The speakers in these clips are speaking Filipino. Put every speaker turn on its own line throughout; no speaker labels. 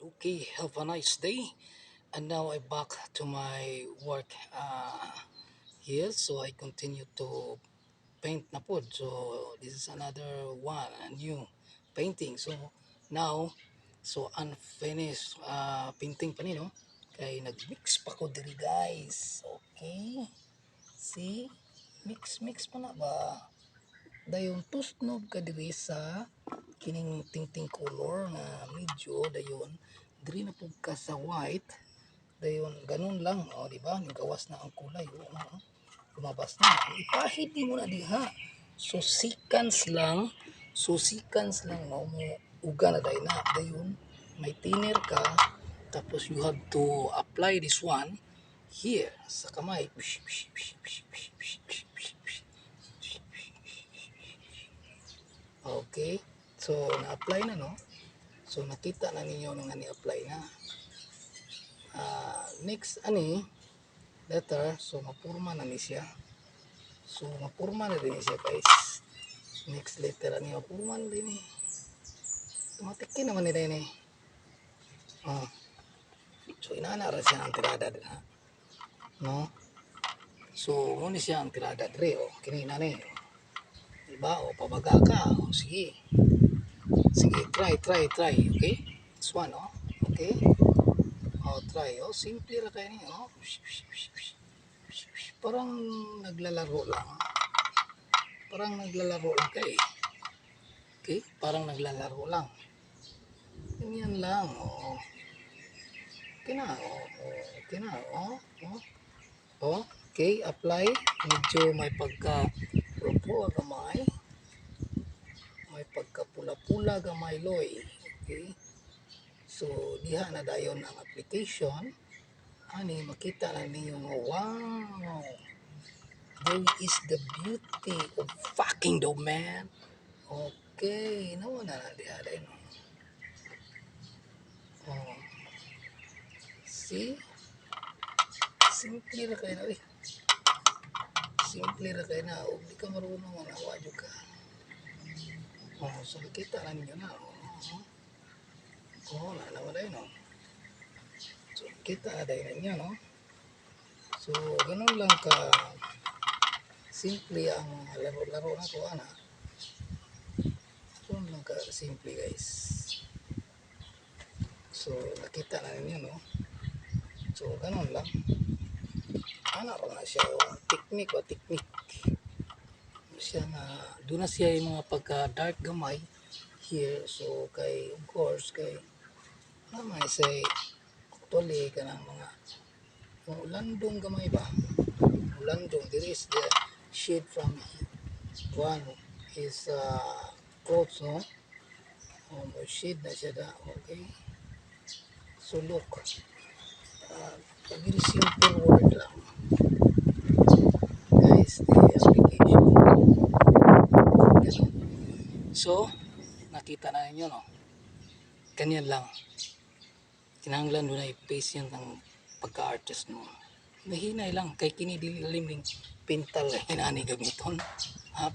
Okay, have a nice day. And now I back to my work here. So I continue to paint na pod. So this is another one, a new painting. So now, so unfinished painting pa ni, no? Kay nag-mix pa ko diri guys. Okay. See? Mix pa na ba? Dayon tusnog ka diri sa kining tingting color na medyo dayon diri na pud ka sa white dayon ganun lang di ba nigawas na ang kulay lumabas na ipahid mo na diha so seconds lang mo uga na dayon may thinner ka tapos you have to apply this one here sa kamay. Okay, so na-apply na, no? So nakita na ninyo nung ni-apply na. Next letter, so mapurma na ni siya. So mapurma na din siya guys. Next letter mapurma na din eh. Tumatikin naman nila yun eh. So inanara siya ang tirada din ha. No? So muna siya ang tirada dire kinina na eh. Diba? Pabaga ka. Sige. Sige, try. Okay? This one, okay? Try. Simple ra kayo niyo. Parang naglalaro lang. Kayo. Okay? Parang naglalaro lang. Ganyan lang, Okay na, Okay na, Okay, apply. Medyo may pagka-rupo gamay. May pagka-pula-pula gamay loy. Okay? So, diha na dayon ang application. Makita na ninyo wow. There is the beauty of fucking the man. Okay, naman na diha dayon. See? Simple ra kayo na Simple ra kayo na. Huwag di ka marunong manawa ka. So nakita na ninyo na. Na naman dayon, So kita na dayon ninyo, no? So ganun lang ka simple ang laro-laro na ko, Ganun lang ka simple, guys. So nakita na ninyo, no? So ganun lang. Ro na siya technique. Siya na doon na siya yung mga pagka dark gamay here. So kay of course kay may say actually ka ng mga ulandong gamay ba? Ulandong, there is the shade from one is clothes, no? May shade na siya da. Okay, so look, very simple word lang guys, the application. So nakita na ninyo, no? Ganyan lang, kinahanglan doon na i-paste yan ng pagka-artist mo. Mahinay lang kay kini dili liming pintal hinani gamiton.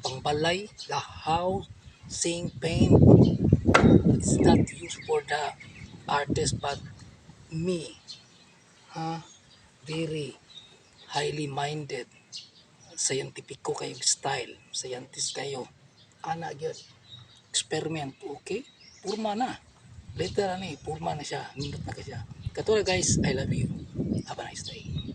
Pangbalay, the house, sing paint. It's not used for the artist but me. Very highly minded. Scientifico kayo style. Scientist kayo. Gyud. Experiment, okay? Purma na. Later purma na siya. Nindot na ka siya. Katulad guys, I love you. Have a nice day.